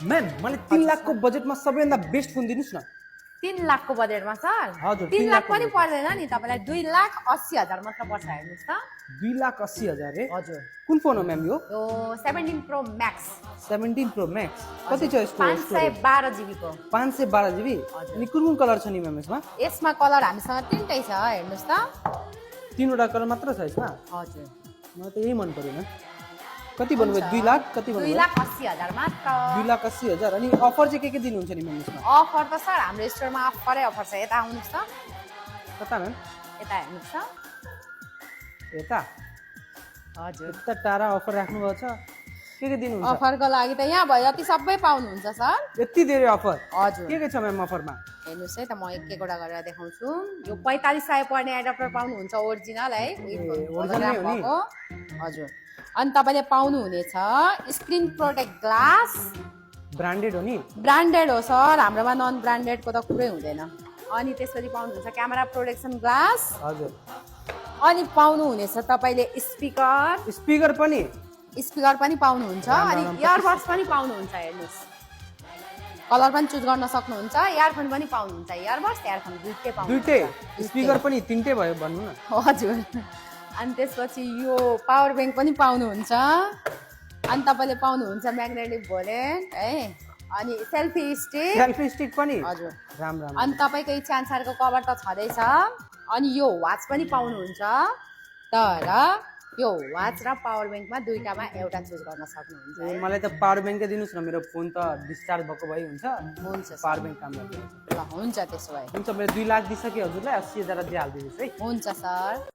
Ma'am मलाई 3 लाखको बजेटमा सबैभन्दा बेस्ट फोन दिनुस् न 3 लाखको बजेटमा सर हजुर, 3 3 लाख लाखको पनि बजेट। पर्दैन नि तपाईलाई 2,80,000 मात्र पर्छ हेर्नुस् त 2,80,000 रे हजुर कुन फोन हो म्याम यो यो 17 प्रो म्याक्स 17 प्रो म्याक्स कति छ यसको स्टोरेज 512 GB को 512 GB हजुर। अनि कुन कलर छ नि म्याम यसमा यसमा कलर हामीसँग तीनटै छ हेर्नुस् त तीनवटा कलर मात्र छ यसमा हजुर मलाई त यही मन परेन कति भन्नुभयो 2 लाख कति भन्नुभयो 2,80,000 मात्र 2,80,000 अनि अफर चाहिँ के दिनुहुन्छ नि म्याम यसमा अफर त सर हाम्रो स्टोरमा अफरै अफर छ यता आउनुस् त कता म्याम यता हेर्नुस् त यता हजुर यता टाढा अफर राख्नु भएको छ के दिनुहुन्छ अफरको लागि त यहाँ भयो जति सबै पाउनुहुन्छ सर यति धेरै अफर हजुर के छ म्याम अफरमा हेर्नुहोस् है त म एक एकवटा गरेर देखाउँछु यो 4500 पर्ने एडाप्टर पाउनुहुन्छ ओरिजिनल है original नै हो नि? हजुर अनि तपाईँले पाउनुहुनेछ स्क्रिन प्रोटेक्ट ग्लास ब्रान्डेड हो नि ब्रान्डेड हो सर हाम्रोमा नन ब्रान्डेडको त कुरै हुँदैन अनि त्यसपछि पाउनुहुन्छ क्यामेरा प्रोटेक्सन ग्लास हजुर अनि पाउनुहुनेछ तपाईँले स्पिकर स्पिकर पनि पनि पाउनुहुन्छ अनि इयरबड्स पनि पाउनुहुन्छ हेर्नुहोस् कलर पनि चुज गर्न सक्नुहुन्छ इयरफोन पनि पाउनुहुन्छ इयरबड्स इयरफोन दुईटै पाउनुहुन्छ दुईटै स्पिकर पनि तीनटै भयो भन्नु न हजुर अनि त्यसपछि यो पावर ब्याङ्क पनि पाउनुहुन्छ अनि तपाईँले पाउनुहुन्छ म्याग्नेटिक भोलेट है अनि सेल्फी स्टिक पनि हजुर राम राम अनि तपाईँको इच्छा अनुसारको कभर त छँदैछ अनि यो वाच पनि पाउनुहुन्छ तर यो वाच र पावर ब्याङ्कमा दुईटामा एउटा चुज गर्न सक्नुहुन्छ ए, मलाई त पावर ब्याङ्कै दिनुहोस् न मेरो फोन त डिस्चार्ज भएको भए हुन्छ हुन्छ सर। पावर ब्याङ्क काम गर्छ ल हुन्छ त्यसो भए हुन्छ मेरो 2 लाख दिइसकेँ हजुरलाई 80,000 दिइहालिदिनुहोस् है हुन्छ सर